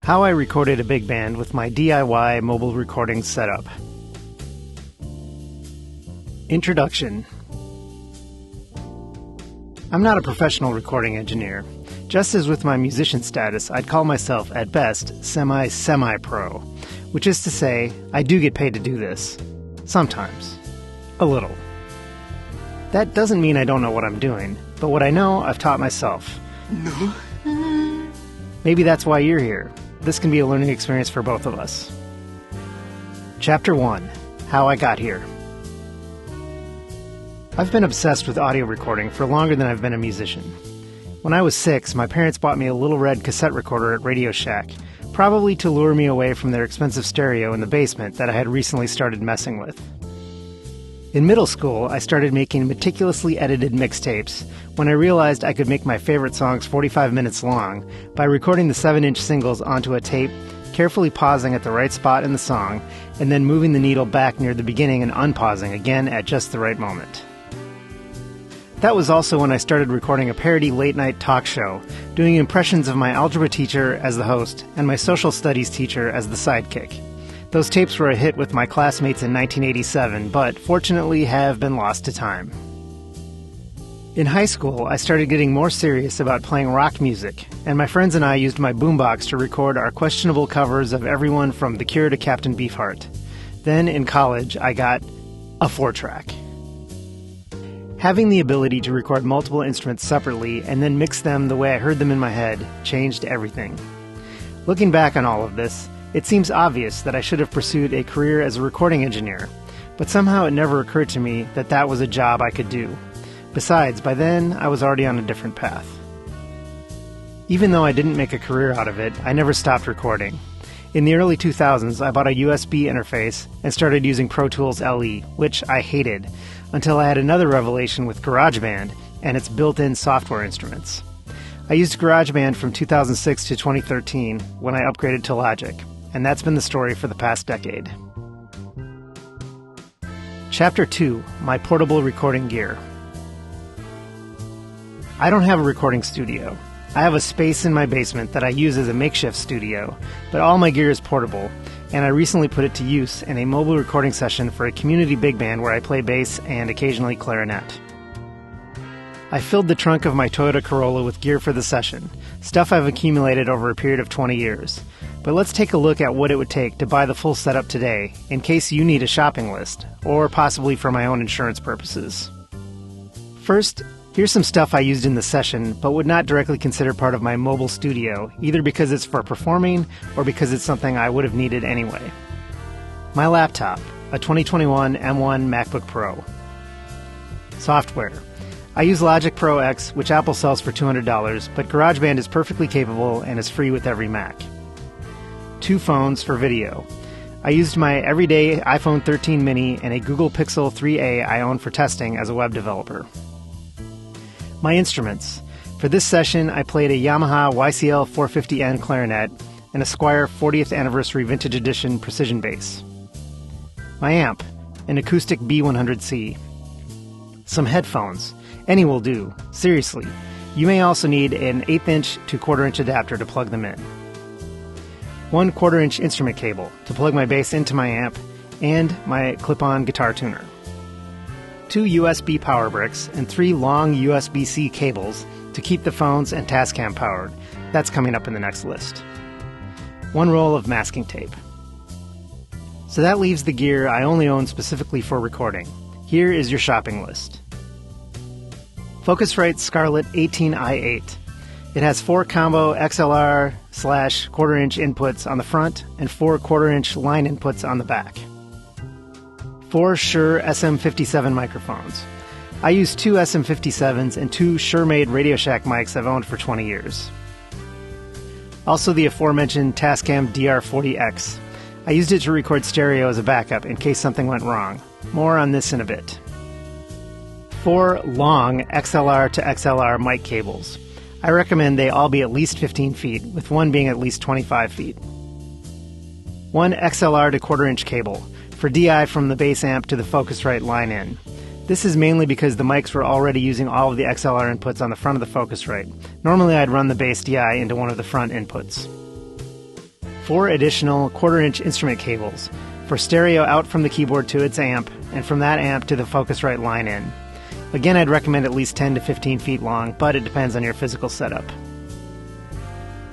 How I recorded a big band with my DIY mobile recording setup. Introduction. I'm not a professional recording engineer. Just as with my musician status, I'd call myself, at best, semi-pro, which is to say, I do get paid to do this. Sometimes. A little. That doesn't mean I don't know what I'm doing, but what I know, I've taught myself. No. Maybe that's why you're here. This can be a learning experience for both of us. Chapter 1. How I Got Here. I've been obsessed with audio recording for longer than I've been a musician. When I was 6, my parents bought me a little red cassette recorder at Radio Shack, probably to lure me away from their expensive stereo in the basement that I had recently started messing with. In middle school, I started making meticulously edited mixtapes when I realized I could make my favorite songs 45 minutes long by recording the 7-inch singles onto a tape, carefully pausing at the right spot in the song, and then moving the needle back near the beginning and unpausing again at just the right moment. That was also when I started recording a parody late-night talk show, doing impressions of my algebra teacher as the host and my social studies teacher as the sidekick. Those tapes were a hit with my classmates in 1987, but fortunately have been lost to time. In high school, I started getting more serious about playing rock music, and my friends and I used my boombox to record our questionable covers of everyone from The Cure to Captain Beefheart. Then, in college, I got a 4-track. Having the ability to record multiple instruments separately and then mix them the way I heard them in my head changed everything. Looking back on all of this, it seems obvious that I should have pursued a career as a recording engineer, but somehow it never occurred to me that that was a job I could do. Besides, by then, I was already on a different path. Even though I didn't make a career out of it, I never stopped recording. In the early 2000s, I bought a USB interface and started using Pro Tools LE, which I hated, until I had another revelation with GarageBand and its built-in software instruments. I used GarageBand from 2006 to 2013 when I upgraded to Logic, and that's been the story for the past decade. Chapter 2. My portable recording gear. I don't have a recording studio. I have a space in my basement that I use as a makeshift studio, but all my gear is portable, and I recently put it to use in a mobile recording session for a community big band where I play bass and occasionally clarinet. I filled the trunk of my Toyota Corolla with gear for the session, stuff I've accumulated over a period of 20 years. But let's take a look at what it would take to buy the full setup today, in case you need a shopping list, or possibly for my own insurance purposes. First, here's some stuff I used in the session, but would not directly consider part of my mobile studio, either because it's for performing, or because it's something I would have needed anyway. My laptop, a 2021 M1 MacBook Pro. Software. I use Logic Pro X, which Apple sells for $200, but GarageBand is perfectly capable and is free with every Mac. 2 phones for video. I used my everyday iPhone 13 mini and a Google Pixel 3a I own for testing as a web developer. My instruments. For this session, I played a Yamaha YCL 450N clarinet and a Squier 40th Anniversary Vintage Edition precision bass. My amp, an acoustic B100C. Some headphones. Any will do. Seriously. You may also need an 1/8" to 1/4" adapter to plug them in. 1 1/4" instrument cable to plug my bass into my amp, and my clip-on guitar tuner. 2 USB power bricks and 3 long USB-C cables to keep the phones and Tascam powered. That's coming up in the next list. 1 roll of masking tape. So that leaves the gear I only own specifically for recording. Here is your shopping list. Focusrite Scarlett 18i8. It has 4 combo XLR/1/4" inputs on the front and 4 1/4" line inputs on the back. 4 Shure SM57 microphones. I use 2 SM57s and 2 Shure-made Radio Shack mics I've owned for 20 years. Also the aforementioned Tascam DR40X. I used it to record stereo as a backup in case something went wrong. More on this in a bit. 4 long XLR to XLR mic cables. I recommend they all be at least 15 feet, with one being at least 25 feet. 1 XLR to 1/4" cable, for DI from the bass amp to the Focusrite line-in. This is mainly because the mics were already using all of the XLR inputs on the front of the Focusrite. Normally I'd run the bass DI into one of the front inputs. 4 additional 1/4-inch instrument cables for stereo out from the keyboard to its amp, and from that amp to the Focusrite line-in. Again, I'd recommend at least 10 to 15 feet long, but it depends on your physical setup.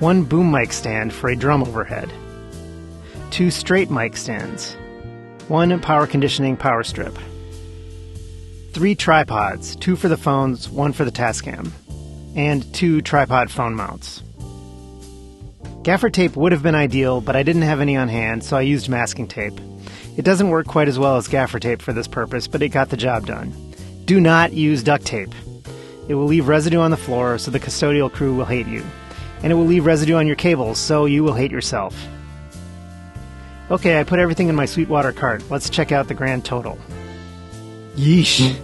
1 boom mic stand for a drum overhead. 2 straight mic stands. 1 power conditioning power strip. 3 tripods, 2 for the phones, 1 for the Tascam. And 2 tripod phone mounts. Gaffer tape would have been ideal, but I didn't have any on hand, so I used masking tape. It doesn't work quite as well as gaffer tape for this purpose, but it got the job done. Do not use duct tape. It will leave residue on the floor, so the custodial crew will hate you. And it will leave residue on your cables, so you will hate yourself. Okay, I put everything in my Sweetwater cart. Let's check out the grand total. Yeesh.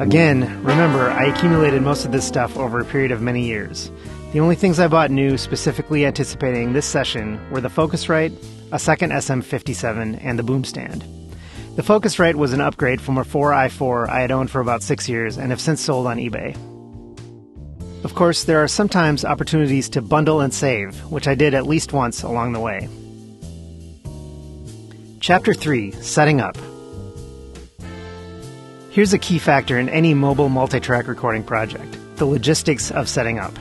Again, remember, I accumulated most of this stuff over a period of many years. The only things I bought new, specifically anticipating this session, were the Focusrite, a second SM57, and the boom stand. The Focusrite was an upgrade from a 4i4 I had owned for about 6 years and have since sold on eBay. Of course, there are sometimes opportunities to bundle and save, which I did at least once along the way. Chapter 3, Setting Up. Here's a key factor in any mobile multi-track recording project: the logistics of setting up.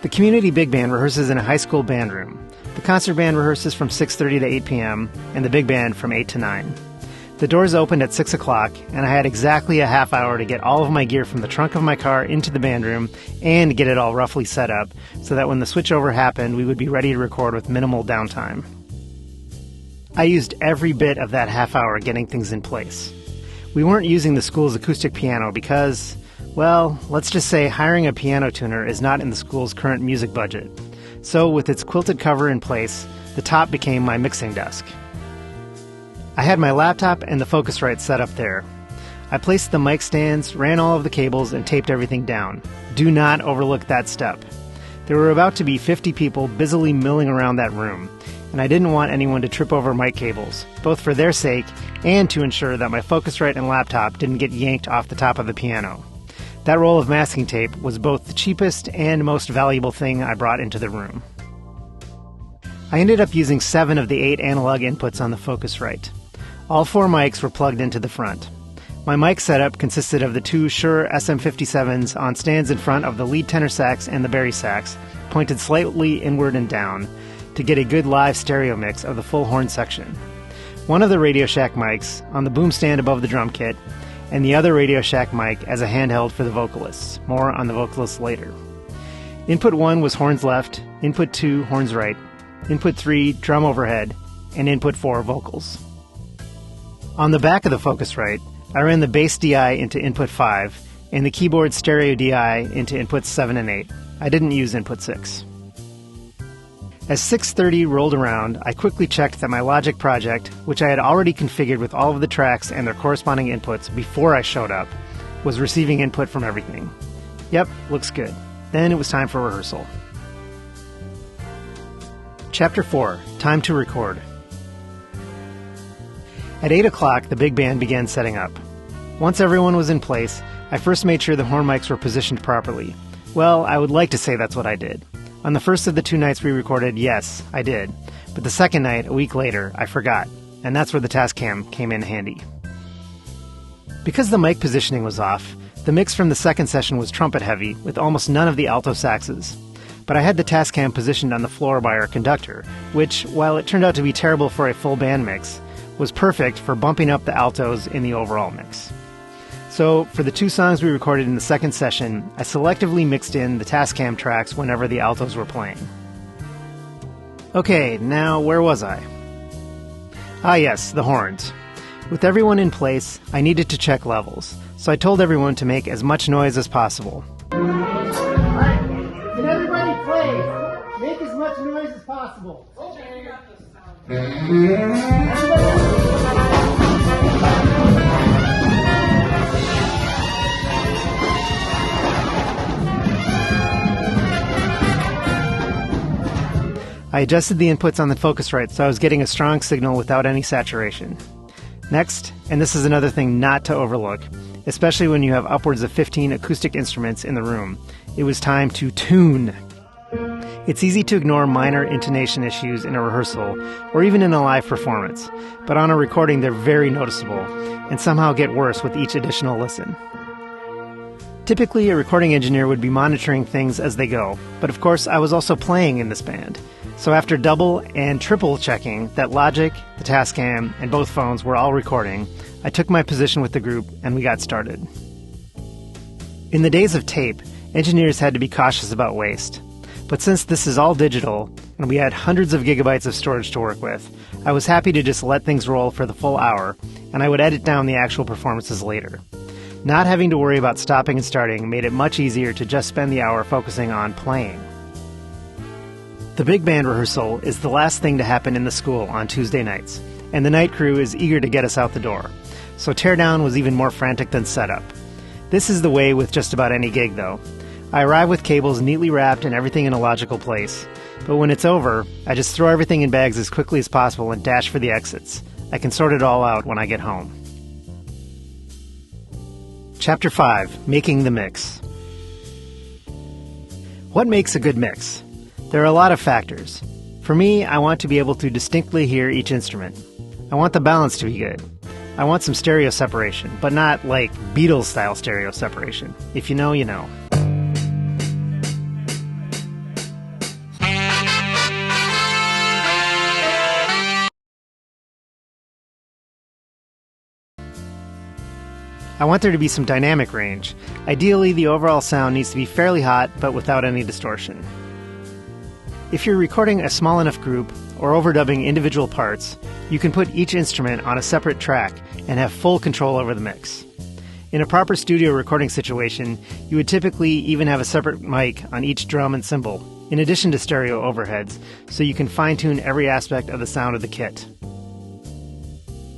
The community big band rehearses in a high school band room. The concert band rehearses from 6:30 to 8 p.m., and the big band from 8 to 9. The doors opened at 6 o'clock, and I had exactly a half hour to get all of my gear from the trunk of my car into the band room and get it all roughly set up so that when the switchover happened, we would be ready to record with minimal downtime. I used every bit of that half hour getting things in place. We weren't using the school's acoustic piano because, well, let's just say hiring a piano tuner is not in the school's current music budget. So with its quilted cover in place, the top became my mixing desk. I had my laptop and the Focusrite set up there. I placed the mic stands, ran all of the cables, and taped everything down. Do not overlook that step. There were about to be 50 people busily milling around that room, and I didn't want anyone to trip over mic cables, both for their sake and to ensure that my Focusrite and laptop didn't get yanked off the top of the piano. That roll of masking tape was both the cheapest and most valuable thing I brought into the room. I ended up using 7 of the 8 analog inputs on the Focusrite. All 4 mics were plugged into the front. My mic setup consisted of the 2 Shure SM57s on stands in front of the lead tenor sax and the bari sax, pointed slightly inward and down, to get a good live stereo mix of the full horn section. One of the Radio Shack mics on the boom stand above the drum kit, and the other Radio Shack mic as a handheld for the vocalists. More on the vocalists later. Input 1 was horns left, input 2 horns right, input 3 drum overhead, and input 4 vocals. On the back of the Focusrite, I ran the bass DI into input 5 and the keyboard stereo DI into inputs 7 and 8. I didn't use input 6. As 6:30 rolled around, I quickly checked that my Logic project, which I had already configured with all of the tracks and their corresponding inputs before I showed up, was receiving input from everything. Yep, looks good. Then it was time for rehearsal. Chapter 4, Time to Record. At 8 o'clock, the big band began setting up. Once everyone was in place, I first made sure the horn mics were positioned properly. Well, I would like to say that's what I did. On the first of the 2 nights we recorded, yes, I did. But the second night, a week later, I forgot. And that's where the Tascam came in handy. Because the mic positioning was off, the mix from the second session was trumpet heavy, with almost none of the alto saxes. But I had the Tascam positioned on the floor by our conductor, which, while it turned out to be terrible for a full band mix, was perfect for bumping up the altos in the overall mix. So, for the 2 songs we recorded in the second session, I selectively mixed in the Tascam tracks whenever the altos were playing. Okay, now where was I? Ah yes, the horns. With everyone in place, I needed to check levels, so I told everyone to make as much noise as possible. Alright, can everybody play? Make as much noise as possible. Okay. I adjusted the inputs on the Focusrite so I was getting a strong signal without any saturation. Next, and this is another thing not to overlook, especially when you have upwards of 15 acoustic instruments in the room, it was time to tune. It's easy to ignore minor intonation issues in a rehearsal or even in a live performance, but on a recording they're very noticeable and somehow get worse with each additional listen. Typically, a recording engineer would be monitoring things as they go, but of course I was also playing in this band. So after double and triple checking that Logic, the Tascam, and both phones were all recording, I took my position with the group and we got started. In the days of tape, engineers had to be cautious about waste. But since this is all digital, and we had hundreds of gigabytes of storage to work with, I was happy to just let things roll for the full hour, and I would edit down the actual performances later. Not having to worry about stopping and starting made it much easier to just spend the hour focusing on playing. The big band rehearsal is the last thing to happen in the school on Tuesday nights, and the night crew is eager to get us out the door. So teardown was even more frantic than setup. This is the way with just about any gig, though. I arrive with cables neatly wrapped and everything in a logical place. But when it's over, I just throw everything in bags as quickly as possible and dash for the exits. I can sort it all out when I get home. Chapter 5. Making the Mix. What makes a good mix? There are a lot of factors. For me, I want to be able to distinctly hear each instrument. I want the balance to be good. I want some stereo separation, but not like Beatles-style stereo separation. If you know, you know. I want there to be some dynamic range. Ideally, the overall sound needs to be fairly hot, but without any distortion. If you're recording a small enough group, or overdubbing individual parts, you can put each instrument on a separate track and have full control over the mix. In a proper studio recording situation, you would typically even have a separate mic on each drum and cymbal, in addition to stereo overheads, so you can fine-tune every aspect of the sound of the kit.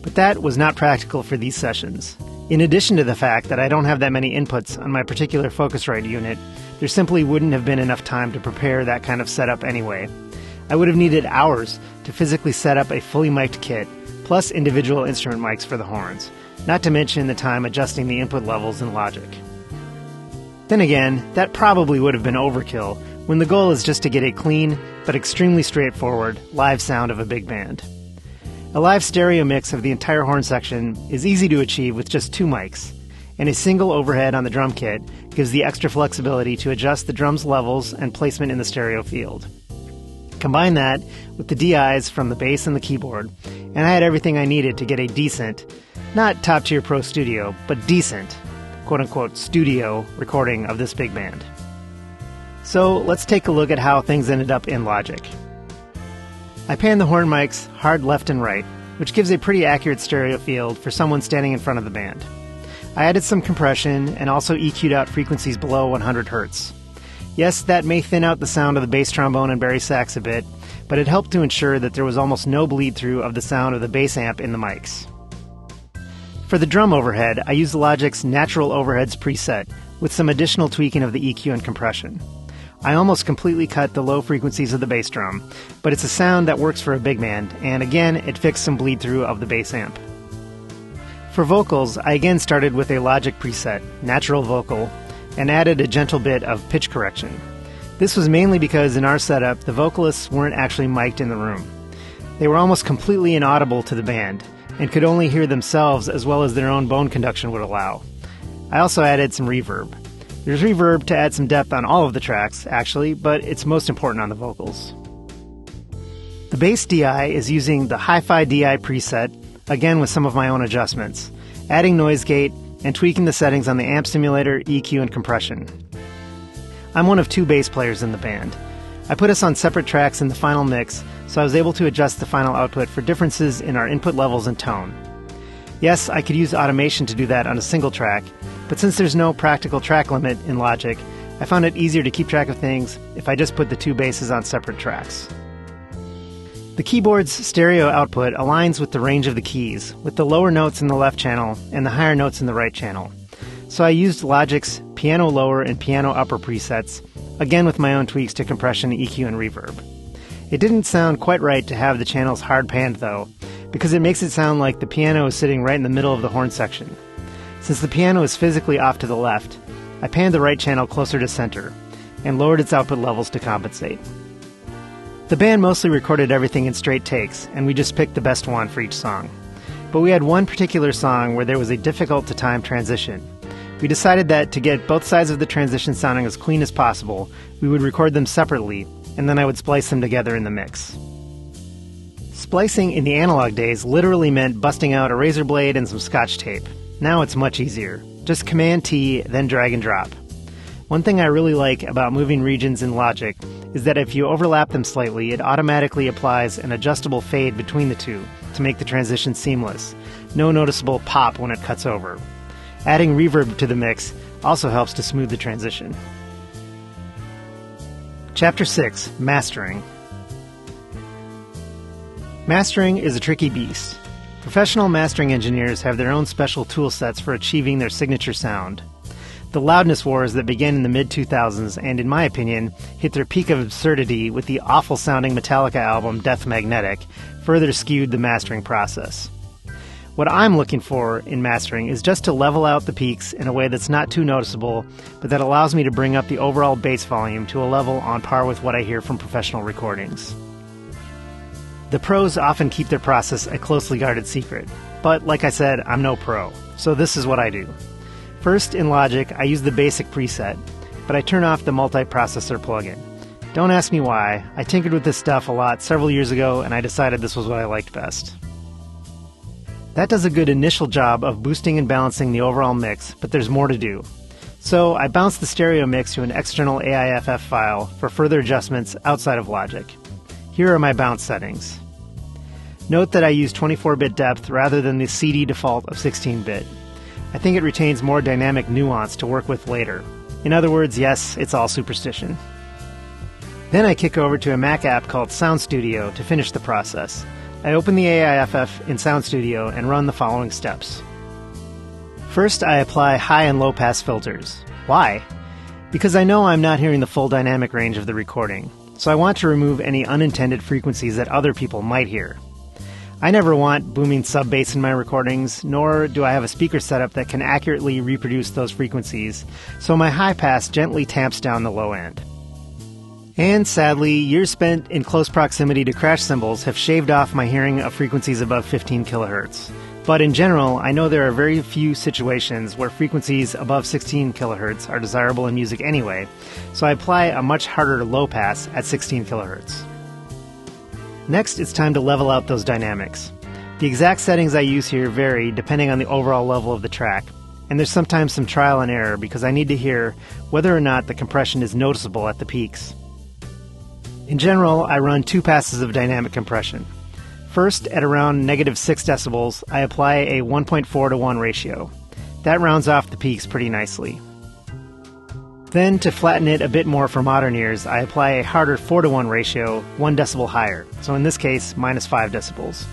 But that was not practical for these sessions. In addition to the fact that I don't have that many inputs on my particular Focusrite unit, there simply wouldn't have been enough time to prepare that kind of setup anyway. I would have needed hours to physically set up a fully mic'd kit, plus individual instrument mics for the horns, not to mention the time adjusting the input levels in Logic. Then again, that probably would have been overkill when the goal is just to get a clean, but extremely straightforward, live sound of a big band. A live stereo mix of the entire horn section is easy to achieve with just 2 mics, and a single overhead on the drum kit gives the extra flexibility to adjust the drum's levels and placement in the stereo field. Combine that with the DIs from the bass and the keyboard, and I had everything I needed to get a decent, not top-tier pro studio, but decent, quote-unquote, studio recording of this big band. So let's take a look at how things ended up in Logic. I panned the horn mics hard left and right, which gives a pretty accurate stereo field for someone standing in front of the band. I added some compression and also EQ'd out frequencies below 100 Hz. Yes, that may thin out the sound of the bass trombone and bari sax a bit, but it helped to ensure that there was almost no bleed-through of the sound of the bass amp in the mics. For the drum overhead, I used Logic's Natural Overheads preset, with some additional tweaking of the EQ and compression. I almost completely cut the low frequencies of the bass drum, but it's a sound that works for a big band, and again, it fixed some bleed-through of the bass amp. For vocals, I again started with a Logic preset, Natural Vocal, and added a gentle bit of pitch correction. This was mainly because in our setup, the vocalists weren't actually mic'd in the room. They were almost completely inaudible to the band, and could only hear themselves as well as their own bone conduction would allow. I also added some reverb. There's reverb to add some depth on all of the tracks, actually, but it's most important on the vocals. The bass DI is using the Hi-Fi DI preset, again with some of my own adjustments, adding noise gate and tweaking the settings on the amp simulator, EQ, and compression. I'm one of 2 bass players in the band. I put us on separate tracks in the final mix, so I was able to adjust the final output for differences in our input levels and tone. Yes, I could use automation to do that on a single track, but since there's no practical track limit in Logic, I found it easier to keep track of things if I just put the 2 basses on separate tracks. The keyboard's stereo output aligns with the range of the keys, with the lower notes in the left channel and the higher notes in the right channel. So I used Logic's piano lower and piano upper presets, again with my own tweaks to compression, EQ, and reverb. It didn't sound quite right to have the channels hard panned though, because it makes it sound like the piano is sitting right in the middle of the horn section. Since the piano is physically off to the left, I panned the right channel closer to center, and lowered its output levels to compensate. The band mostly recorded everything in straight takes, and we just picked the best one for each song. But we had one particular song where there was a difficult-to-time transition. We decided that to get both sides of the transition sounding as clean as possible, we would record them separately, and then I would splice them together in the mix. Splicing in the analog days literally meant busting out a razor blade and some scotch tape. Now it's much easier. Just Command-T, then drag and drop. One thing I really like about moving regions in Logic is that if you overlap them slightly, it automatically applies an adjustable fade between the two to make the transition seamless. No noticeable pop when it cuts over. Adding reverb to the mix also helps to smooth the transition. Chapter 6, Mastering. Mastering is a tricky beast. Professional mastering engineers have their own special tool sets for achieving their signature sound. The loudness wars that began in the mid-2000s and, in my opinion, hit their peak of absurdity with the awful-sounding Metallica album Death Magnetic further skewed the mastering process. What I'm looking for in mastering is just to level out the peaks in a way that's not too noticeable, but that allows me to bring up the overall bass volume to a level on par with what I hear from professional recordings. The pros often keep their process a closely guarded secret, but like I said, I'm no pro, so this is what I do. First, in Logic, I use the basic preset, but I turn off the multiprocessor plugin. Don't ask me why. I tinkered with this stuff a lot several years ago, and I decided this was what I liked best. That does a good initial job of boosting and balancing the overall mix, but there's more to do. So I bounce the stereo mix to an external AIFF file for further adjustments outside of Logic. Here are my bounce settings. Note that I use 24-bit depth rather than the CD default of 16-bit. I think it retains more dynamic nuance to work with later. In other words, yes, it's all superstition. Then I kick over to a Mac app called Sound Studio to finish the process. I open the AIFF in Sound Studio and run the following steps. First, I apply high and low pass filters. Why? Because I know I'm not hearing the full dynamic range of the recording, so I want to remove any unintended frequencies that other people might hear. I never want booming sub-bass in my recordings, nor do I have a speaker setup that can accurately reproduce those frequencies, so my high pass gently tamps down the low end. And sadly, years spent in close proximity to crash cymbals have shaved off my hearing of frequencies above 15 kHz. But in general, I know there are very few situations where frequencies above 16 kHz are desirable in music anyway, so I apply a much harder low pass at 16 kHz. Next, it's time to level out those dynamics. The exact settings I use here vary depending on the overall level of the track, and there's sometimes some trial and error because I need to hear whether or not the compression is noticeable at the peaks. In general, I run 2 passes of dynamic compression. First, at around -6 decibels, I apply a 1.4 to 1 ratio. That rounds off the peaks pretty nicely. Then, to flatten it a bit more for modern ears, I apply a harder 4 to 1 ratio, 1 decibel higher, so in this case, -5 decibels.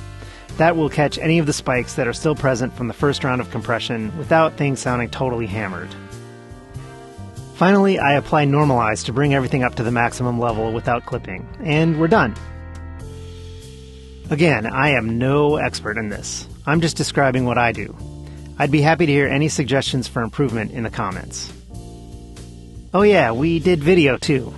That will catch any of the spikes that are still present from the first round of compression without things sounding totally hammered. Finally, I apply normalize to bring everything up to the maximum level without clipping, and we're done. Again, I am no expert in this. I'm just describing what I do. I'd be happy to hear any suggestions for improvement in the comments. Oh yeah, we did video too.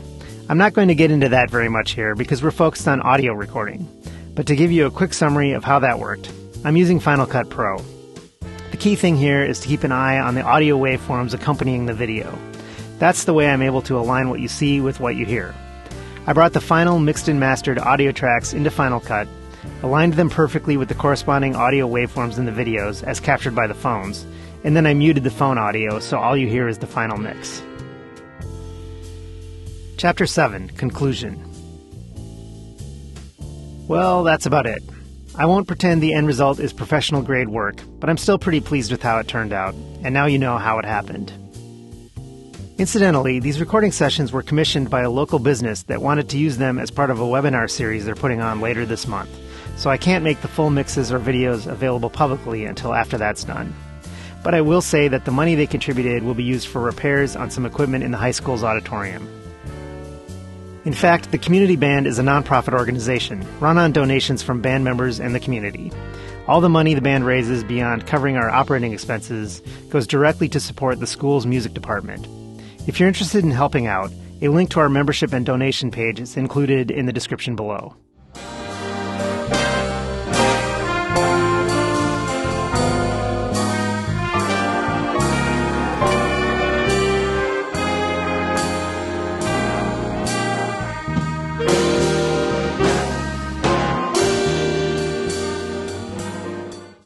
I'm not going to get into that very much here because we're focused on audio recording. But to give you a quick summary of how that worked, I'm using Final Cut Pro. The key thing here is to keep an eye on the audio waveforms accompanying the video. That's the way I'm able to align what you see with what you hear. I brought the final mixed and mastered audio tracks into Final Cut, aligned them perfectly with the corresponding audio waveforms in the videos as captured by the phones, and then I muted the phone audio so all you hear is the final mix. Chapter 7, Conclusion. Well, that's about it. I won't pretend the end result is professional grade work, but I'm still pretty pleased with how it turned out, and now you know how it happened. Incidentally, these recording sessions were commissioned by a local business that wanted to use them as part of a webinar series they're putting on later this month, so I can't make the full mixes or videos available publicly until after that's done. But I will say that the money they contributed will be used for repairs on some equipment in the high school's auditorium. In fact, the Community Band is a nonprofit organization, run on donations from band members and the community. All the money the band raises beyond covering our operating expenses goes directly to support the school's music department. If you're interested in helping out, A link to our membership and donation page is included in the description below.